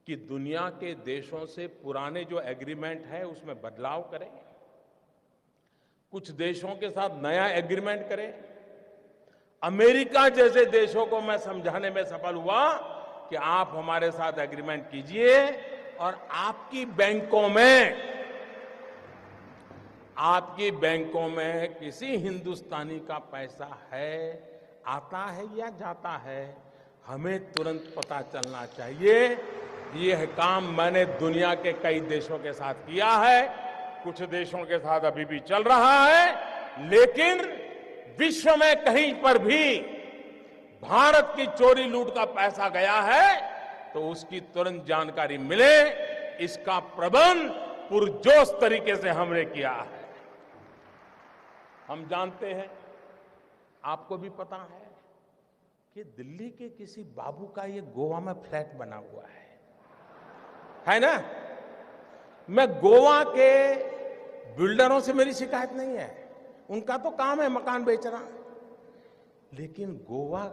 कि दुनिया के देशों से पुराने जो एग्रीमेंट है उसमें बदलाव करें, कुछ देशों के साथ नया एग्रीमेंट करें। अमेरिका जैसे देशों को मैं समझाने में सफल हुआ कि आप हमारे साथ एग्रीमेंट कीजिए और आपकी बैंकों में किसी हिंदुस्तानी का पैसा है, आता है या जाता है, हमें तुरंत पता चलना चाहिए। यह काम मैंने दुनिया के कई देशों के साथ किया है, कुछ देशों के साथ अभी भी चल रहा है, लेकिन विश्व में कहीं पर भी भारत की चोरी लूट का पैसा गया है तो उसकी तुरंत जानकारी मिले, इसका प्रबंध पुरजोश तरीके से हमने किया है। हम जानते हैं, आपको भी पता है कि दिल्ली के किसी बाबू का ये गोवा में फ्लैट बना हुआ है ना। मैं गोवा के बिल्डरों से मेरी शिकायत नहीं है, उनका तो काम है मकान बेचना, लेकिन गोवा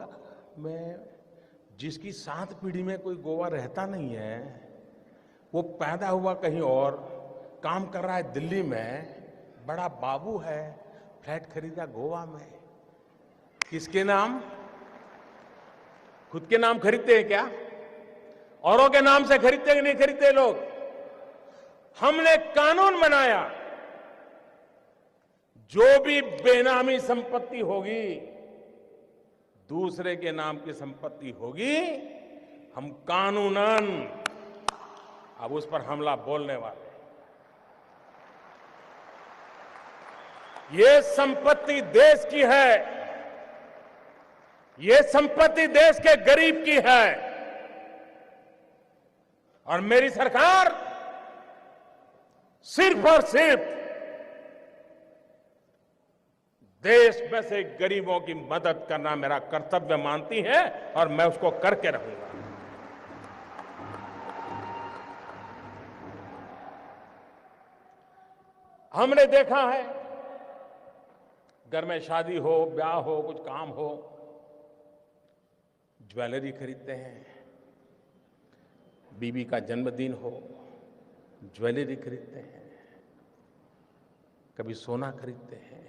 में जिसकी 7 पीढ़ी में कोई गोवा रहता नहीं है, वो पैदा हुआ कहीं और, काम कर रहा है दिल्ली में, बड़ा बाबू है, फ्लैट खरीदा गोवा में। किसके नाम? खुद के नाम खरीदते हैं क्या? औरों के नाम से खरीदते कि नहीं खरीदते लोग? हमने कानून बनाया, जो भी बेनामी संपत्ति होगी, दूसरे के नाम की संपत्ति होगी, हम कानूनन अब उस पर हमला बोलने वाले। ये संपत्ति देश की है, ये संपत्ति देश के गरीब की है, और मेरी सरकार सिर्फ और सिर्फ देश में से गरीबों की मदद करना मेरा कर्तव्य मानती है, और मैं उसको करके रहूंगा। हमने देखा है, घर में शादी हो, ब्याह हो, कुछ काम हो, ज्वेलरी खरीदते हैं, बीवी का जन्मदिन हो, ज्वेलरी खरीदते हैं, कभी सोना खरीदते हैं,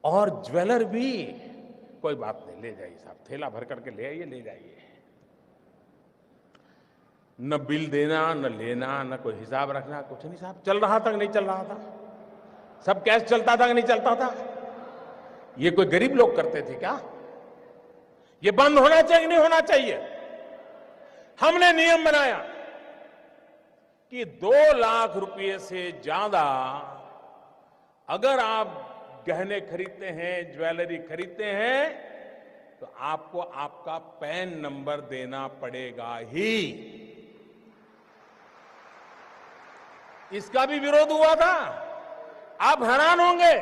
और ज्वेलर भी कोई बात नहीं, ले जाइए साहब, थैला भर करके ले आइए, ले जाइए, न बिल देना, न लेना, न कोई हिसाब रखना, कुछ नहीं साहब। चल रहा था कि नहीं चल रहा था? सब कैश चलता था कि नहीं चलता था? ये कोई गरीब लोग करते थे क्या? ये बंद होना चाहिए कि नहीं होना चाहिए? हमने नियम बनाया कि 2 लाख रुपए से ज्यादा अगर आप गहने खरीदते हैं, ज्वेलरी खरीदते हैं, तो आपको आपका पैन नंबर देना पड़ेगा ही। इसका भी विरोध हुआ था। आप हैरान होंगे,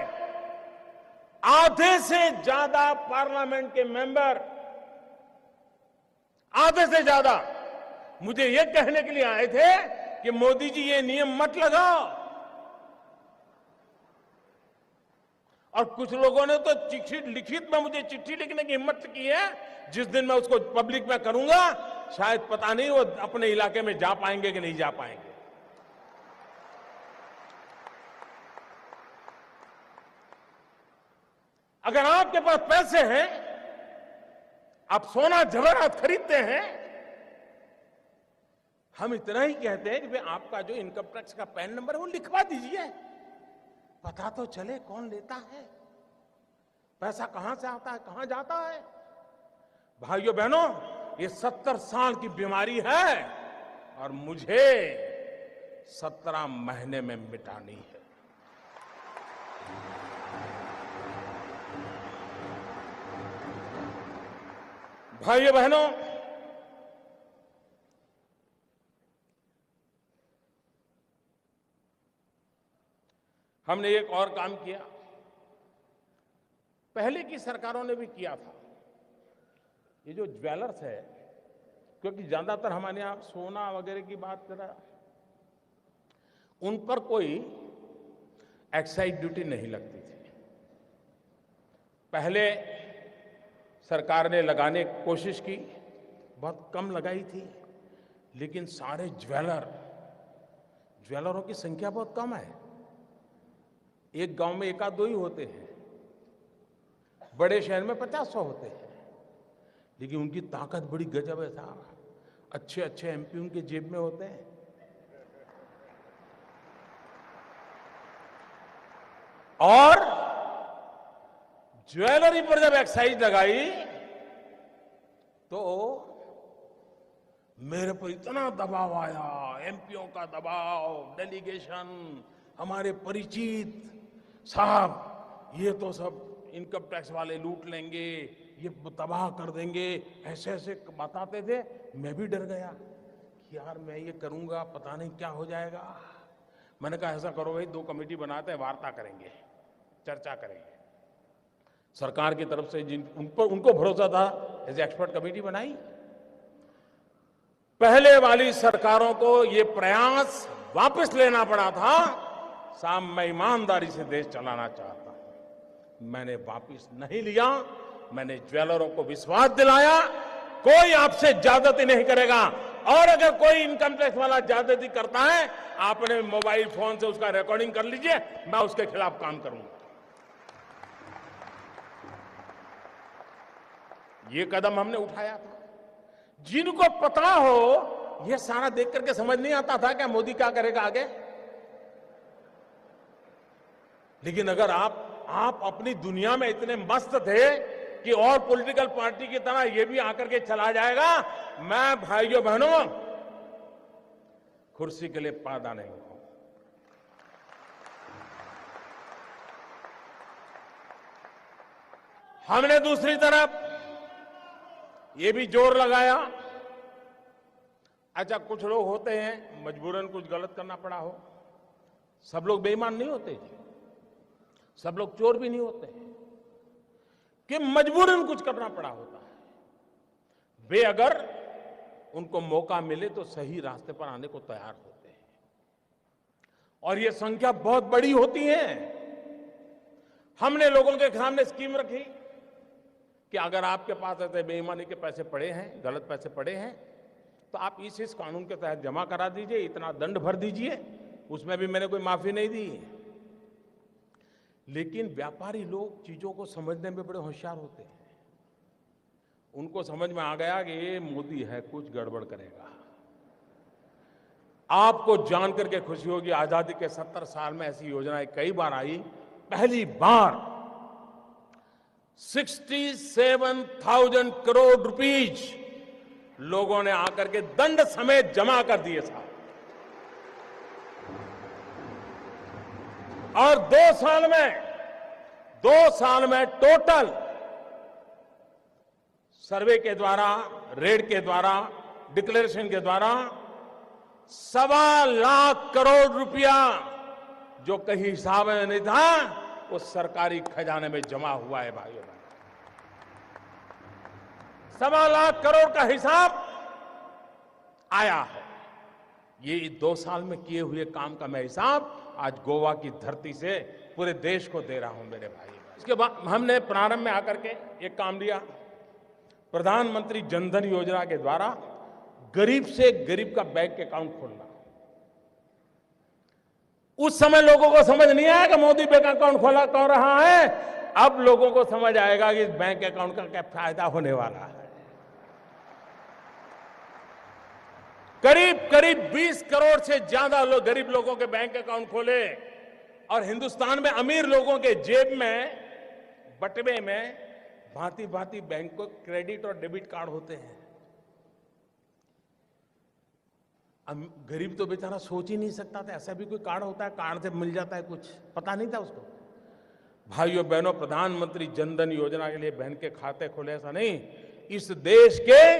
आधे से ज्यादा पार्लियामेंट के मेंबर, आधे से ज्यादा मुझे यह कहने के लिए आए थे कि मोदी जी ये नियम मत लगाओ, और कुछ लोगों ने तो चिट्ठी लिखित में मुझे चिट्ठी लिखने की हिम्मत की है। जिस दिन मैं उसको पब्लिक में करूंगा, शायद पता नहीं वो अपने इलाके में जा पाएंगे कि नहीं जा पाएंगे। अगर आपके पास पैसे हैं, आप सोना जवाहरात खरीदते हैं, हम इतना ही कहते हैं कि भाई आपका जो इनकम टैक्स का पैन नंबर है वो लिखवा दीजिए, पता तो चले कौन लेता है, पैसा कहां से आता है, कहां जाता है। भाइयों बहनों, ये 70 साल की बीमारी है और मुझे 17 महीने में मिटानी है। भाइयों बहनों, हमने एक और काम किया, पहले की सरकारों ने भी किया था। ये जो ज्वेलर्स है, क्योंकि ज्यादातर हमारे यहां सोना वगैरह की बात करा, उन पर कोई एक्साइज ड्यूटी नहीं लगती थी। पहले सरकार ने लगाने की कोशिश की, बहुत कम लगाई थी, लेकिन सारे ज्वेलरों की संख्या बहुत कम है। एक गांव में एक आध दो ही होते हैं, बड़े शहर में 50-100 होते हैं। लेकिन उनकी ताकत बड़ी गजब है साहब। अच्छे अच्छे एमपी उनके जेब में होते हैं। और ज्वेलरी पर जब एक्साइज लगाई तो मेरे पर इतना दबाव आया, एमपीओ का दबाव, डेलीगेशन, हमारे परिचित, साहब ये तो सब इनकम टैक्स वाले लूट लेंगे, ये तबाह कर देंगे, ऐसे ऐसे बताते थे। मैं भी डर गया कि यार मैं ये करूंगा पता नहीं क्या हो जाएगा। मैंने कहा ऐसा करो भाई, 2 कमेटी बनाते हैं, वार्ता करेंगे, चर्चा करेंगे। सरकार की तरफ से उनको भरोसा था, ऐसे एक्सपर्ट कमेटी बनाई। पहले वाली सरकारों को ये प्रयास वापस लेना पड़ा था। साहब मैं ईमानदारी से देश चलाना चाहता हूं, मैंने वापस नहीं लिया। मैंने ज्वेलरों को विश्वास दिलाया कोई आपसे ज्यादती नहीं करेगा, और अगर कोई इनकम टैक्स वाला ज्यादती करता है, आपने मोबाइल फोन से उसका रिकॉर्डिंग कर लीजिए, मैं उसके खिलाफ काम करूंगा। ये कदम हमने उठाया था। जिनको पता हो, ये सारा देख करके समझ नहीं आता था क्या मोदी क्या करेगा आगे। लेकिन अगर आप अपनी दुनिया में इतने मस्त थे कि और पॉलिटिकल पार्टी की तरह ये भी आकर के चला जाएगा, मैं भाइयों बहनों कुर्सी के लिए पैदा नहीं हूं। हमने दूसरी तरफ ये भी जोर लगाया। अच्छा, कुछ लोग होते हैं मजबूरन कुछ गलत करना पड़ा हो। सब लोग बेईमान नहीं होते जी, सब लोग चोर भी नहीं होते कि मजबूरन कुछ करना पड़ा होता है। वे अगर उनको मौका मिले तो सही रास्ते पर आने को तैयार होते हैं, और ये संख्या बहुत बड़ी होती है। हमने लोगों के सामने स्कीम रखी कि अगर आपके पास ऐसे बेईमानी के पैसे पड़े हैं, गलत पैसे पड़े हैं, तो आप इस कानून के तहत जमा करा दीजिए, इतना दंड भर दीजिए। उसमें भी मैंने कोई माफी नहीं दी। लेकिन व्यापारी लोग चीजों को समझने में बड़े होशियार होते हैं। उनको समझ में आ गया कि ये मोदी है, कुछ गड़बड़ करेगा। आपको जान करके खुशी होगी, आजादी के 70 साल में ऐसी योजनाएं कई बार आई। पहली बार 67,000 करोड़ रुपीज लोगों ने आकर के दंड समेत जमा कर दिए साहब। और 2 साल में टोटल सर्वे के द्वारा, रेड के द्वारा, डिक्लेरेशन के द्वारा 1.25 लाख करोड़ रुपया जो कहीं हिसाब में नहीं था, वो सरकारी खजाने में जमा हुआ है भाइयों। 1.25 लाख करोड़ का हिसाब आया है। ये 2 साल में किए हुए काम का मैं हिसाब आज गोवा की धरती से पूरे देश को दे रहा हूं मेरे भाई। इसके बाद हमने प्रारंभ में आकर के एक काम दिया, प्रधानमंत्री जनधन योजना के द्वारा गरीब से गरीब का बैंक अकाउंट खोलना। उस समय लोगों को समझ नहीं आया कि मोदी बैंक अकाउंट खोला कौन रहा है। अब लोगों को समझ आएगा कि इस बैंक अकाउंट का क्या फायदा होने वाला है। करीब 20 करोड़ से ज्यादा लोग, गरीब लोगों के बैंक अकाउंट खोले, और हिंदुस्तान में अमीर लोगों के जेब में, बटवे में भांति भांति बैंक को क्रेडिट और डेबिट कार्ड होते हैं। गरीब तो बेचारा सोच ही नहीं सकता था ऐसा भी कोई कार्ड होता है, कार्ड से मिल जाता है कुछ, पता नहीं था उसको। भाइयों बहनों, प्रधानमंत्री जनधन योजना के लिए बहन के खाते खोले, ऐसा नहीं, इस देश के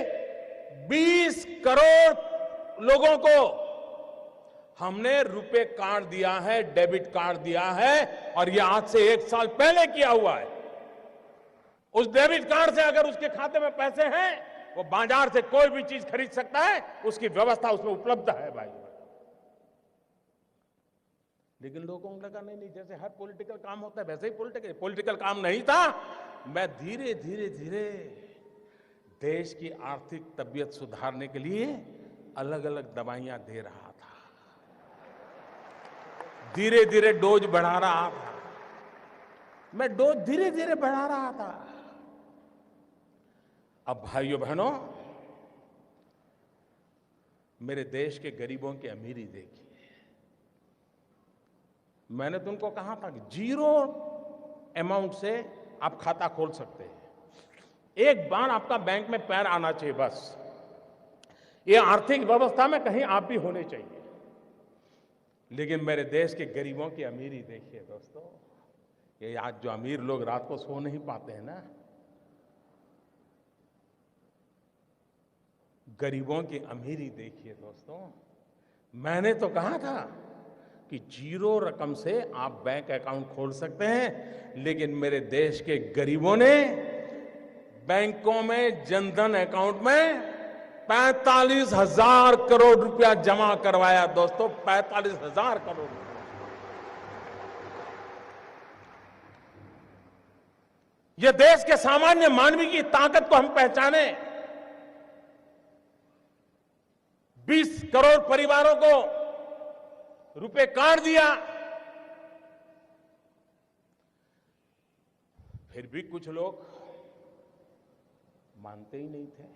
20 करोड़ लोगों को हमने रुपए कार्ड दिया है, डेबिट कार्ड दिया है, और यह आज से 1 साल पहले किया हुआ है। उस डेबिट कार्ड से अगर उसके खाते में पैसे हैं, वो बाजार से कोई भी चीज खरीद सकता है, उसकी व्यवस्था उसमें उपलब्ध है भाई। लेकिन लोगों को लगा नहीं, जैसे हर पॉलिटिकल काम होता है वैसे ही पॉलिटिकल काम नहीं था। मैं धीरे धीरे देश की आर्थिक तबीयत सुधारने के लिए अलग अलग दवाइयां दे रहा था, धीरे धीरे डोज बढ़ा रहा था। मैं डोज धीरे धीरे बढ़ा रहा था। अब भाइयों बहनों, मेरे देश के गरीबों की अमीरी देखिए। मैंने तुमको कहा था कि जीरो अमाउंट से आप खाता खोल सकते हैं। एक बार आपका बैंक में पैर आना चाहिए, बस ये आर्थिक व्यवस्था में कहीं आप भी होने चाहिए। लेकिन मेरे देश के गरीबों की अमीरी देखिए दोस्तों। ये आज जो अमीर लोग रात को सो नहीं पाते हैं ना, गरीबों की अमीरी देखिए दोस्तों। मैंने तो कहा था कि जीरो रकम से आप बैंक अकाउंट खोल सकते हैं, लेकिन मेरे देश के गरीबों ने बैंकों में जनधन अकाउंट में 45,000 करोड़ रुपया जमा करवाया दोस्तों। 45,000 करोड़ रुपया। यह देश के सामान्य मानवी की ताकत को हम पहचाने। 20 करोड़ परिवारों को रुपए कार्ड दिया। फिर भी कुछ लोग मानते ही नहीं थे।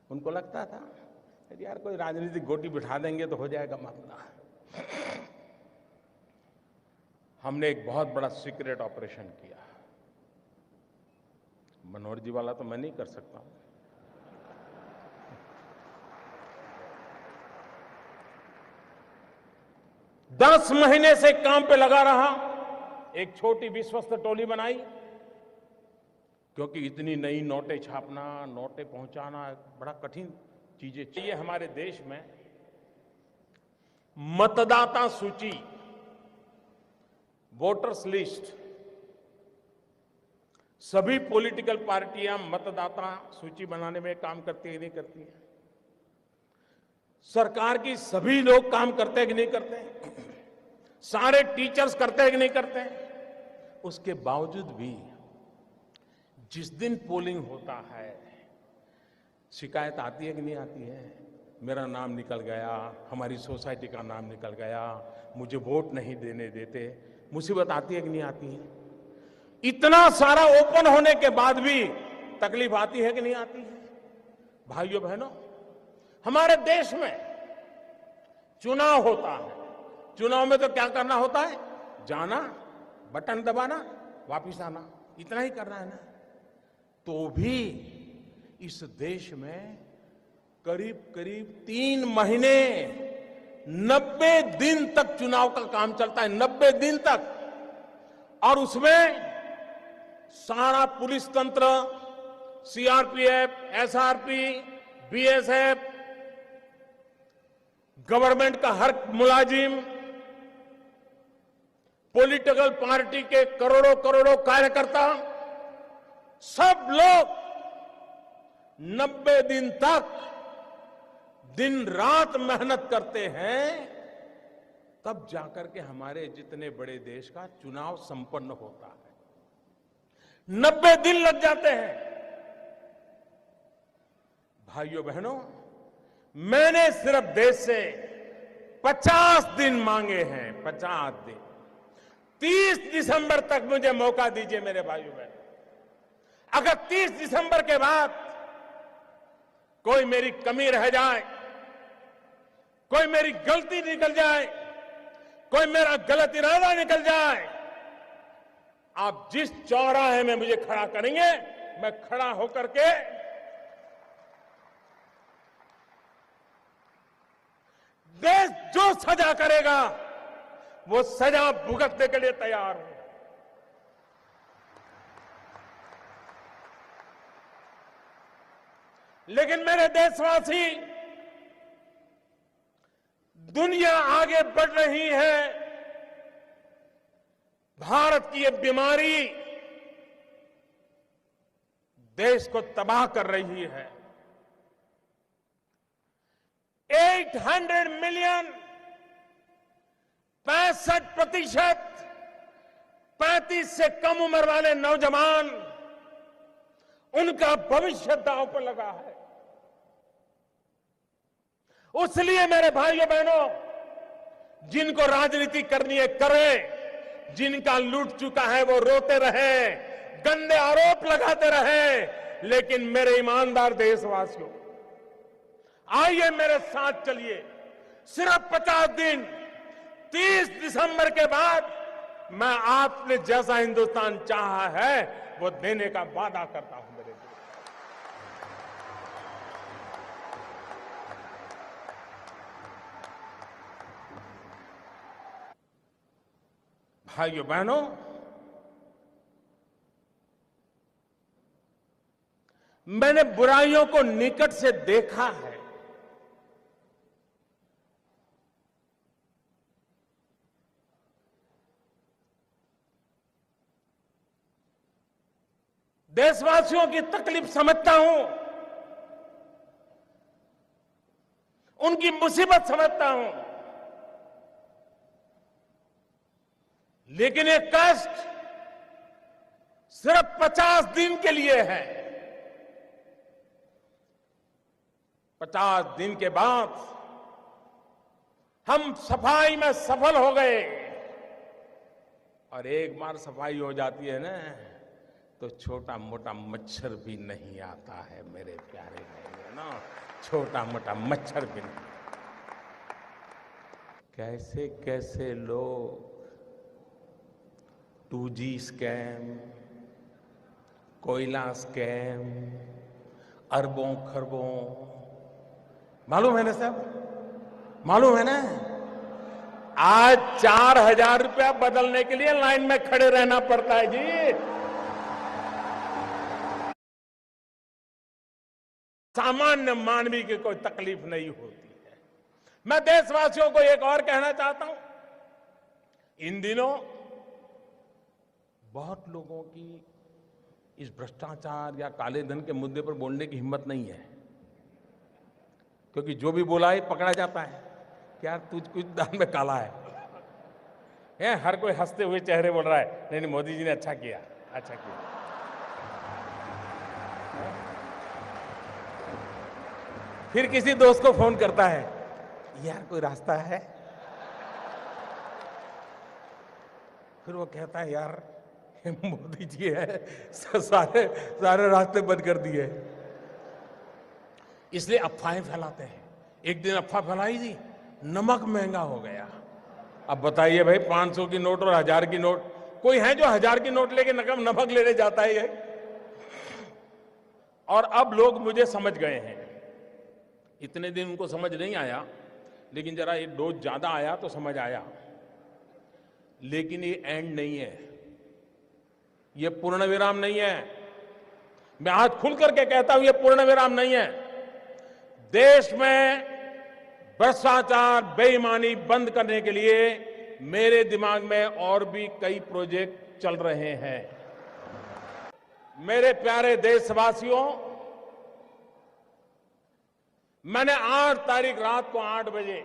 उनको लगता था यार कोई राजनीतिक गोटी बिठा देंगे तो हो जाएगा मामला। हमने एक बहुत बड़ा सीक्रेट ऑपरेशन किया। मनोहर जी वाला तो मैं नहीं कर सकता हूं। दस महीने से काम पे लगा रहा, एक छोटी विश्वस्त टोली बनाई, क्योंकि इतनी नई नोटें छापना, नोटें पहुंचाना बड़ा कठिन चीजें चाहिए। हमारे देश में मतदाता सूची, वोटर्स लिस्ट, सभी पॉलिटिकल पार्टियां मतदाता सूची बनाने में काम करती है कि नहीं करती है? सरकार की सभी लोग काम करते हैं कि नहीं करते? सारे टीचर्स करते हैं कि नहीं करते? उसके बावजूद भी जिस दिन पोलिंग होता है शिकायत आती है कि नहीं आती है? मेरा नाम निकल गया, हमारी सोसाइटी का नाम निकल गया, मुझे वोट नहीं देने देते। मुसीबत आती है कि नहीं आती है? इतना सारा ओपन होने के बाद भी तकलीफ आती है कि नहीं आती है? भाइयों बहनों, हमारे देश में चुनाव होता है। चुनाव में तो क्या करना होता है? जाना, बटन दबाना, वापिस आना, इतना ही करना है ना। तो भी इस देश में करीब करीब 3 महीने 90 दिन तक चुनाव का काम चलता है। 90 दिन तक। और उसमें सारा पुलिस तंत्र, सीआरपीएफ, एसआरपी, बीएसएफ, गवर्नमेंट का हर मुलाजिम, पॉलिटिकल पार्टी के करोड़ों करोड़ों कार्यकर्ता, सब लोग 90 दिन तक दिन रात मेहनत करते हैं, तब जाकर के हमारे जितने बड़े देश का चुनाव संपन्न होता है। 90 दिन लग जाते हैं। भाइयों बहनों, मैंने सिर्फ देश से 50 दिन मांगे हैं। 50 दिन। 30 दिसंबर तक मुझे मौका दीजिए मेरे भाइयों बहनों। अगर 30 दिसंबर के बाद कोई मेरी कमी रह जाए, कोई मेरी गलती निकल जाए, कोई मेरा गलत इरादा निकल जाए, आप जिस चौराहे में मुझे खड़ा करेंगे, मैं खड़ा होकर के देश जो सजा करेगा वो सजा भुगतने के लिए तैयार हूं। लेकिन मेरे देशवासी, दुनिया आगे बढ़ रही है। भारत की ये बीमारी देश को तबाह कर रही है। 800 मिलियन, 65%, 35 से कम उम्र वाले नौजवान, उनका भविष्य दांव पर लगा है। उसलिए मेरे भाइयों बहनों, जिनको राजनीति करनी है करें, जिनका लूट चुका है वो रोते रहे, गंदे आरोप लगाते रहे, लेकिन मेरे ईमानदार देशवासियों, आइए मेरे साथ चलिए। सिर्फ 50 दिन, 30 दिसंबर के बाद मैं आपने जैसा हिंदुस्तान चाहा है वो देने का वादा करता हूं मेरे देश। भाइयों बहनों, मैंने बुराइयों को निकट से देखा है। देशवासियों की तकलीफ समझता हूं, उनकी मुसीबत समझता हूं, लेकिन ये कष्ट सिर्फ 50 दिन के लिए है। 50 दिन के बाद हम सफाई में सफल हो गए, और एक बार सफाई हो जाती है ना, तो छोटा मोटा मच्छर भी नहीं आता है मेरे प्यारे भाइयों ना, छोटा मोटा मच्छर भी नहीं। कैसे कैसे लोग 2G स्कैम, कोयला स्कैम, अरबों खरबों, मालूम है ना साहब, मालूम है ना। आज 4,000 रुपया बदलने के लिए लाइन में खड़े रहना पड़ता है जी। सामान्य मानवी की कोई तकलीफ नहीं होती है। मैं देशवासियों को एक और कहना चाहता हूं, इन दिनों बहुत लोगों की इस भ्रष्टाचार या काले धन के मुद्दे पर बोलने की हिम्मत नहीं है, क्योंकि जो भी बोला है पकड़ा जाता है कि यार तुझ कुछ दान में काला है। हर कोई हंसते हुए चेहरे बोल रहा है, नहीं नहीं मोदी जी ने अच्छा किया, अच्छा किया। फिर किसी दोस्त को फोन करता है, यार कोई रास्ता है? फिर वो कहता है, यार मोदी जी है, सारे रास्ते बंद कर दिए। इसलिए अफवाहें फैलाते हैं। एक दिन अफवाह फैलाई थी, नमक महंगा हो गया। अब बताइए भाई, 500 की नोट और 1000 की नोट, कोई है जो 1000 की नोट लेके नमक लेने जाता है? और अब लोग मुझे समझ गए हैं। इतने दिन उनको समझ नहीं आया, लेकिन जरा एक डोज ज्यादा आया तो समझ आया। लेकिन ये एंड नहीं है, ये पूर्ण विराम नहीं है। मैं आज खुल करके कहता हूं, ये पूर्ण विराम नहीं है। देश में भ्रष्टाचार, बेईमानी बंद करने के लिए मेरे दिमाग में और भी कई प्रोजेक्ट चल रहे हैं। मेरे प्यारे देशवासियों, मैंने 8 तारीख रात को 8 बजे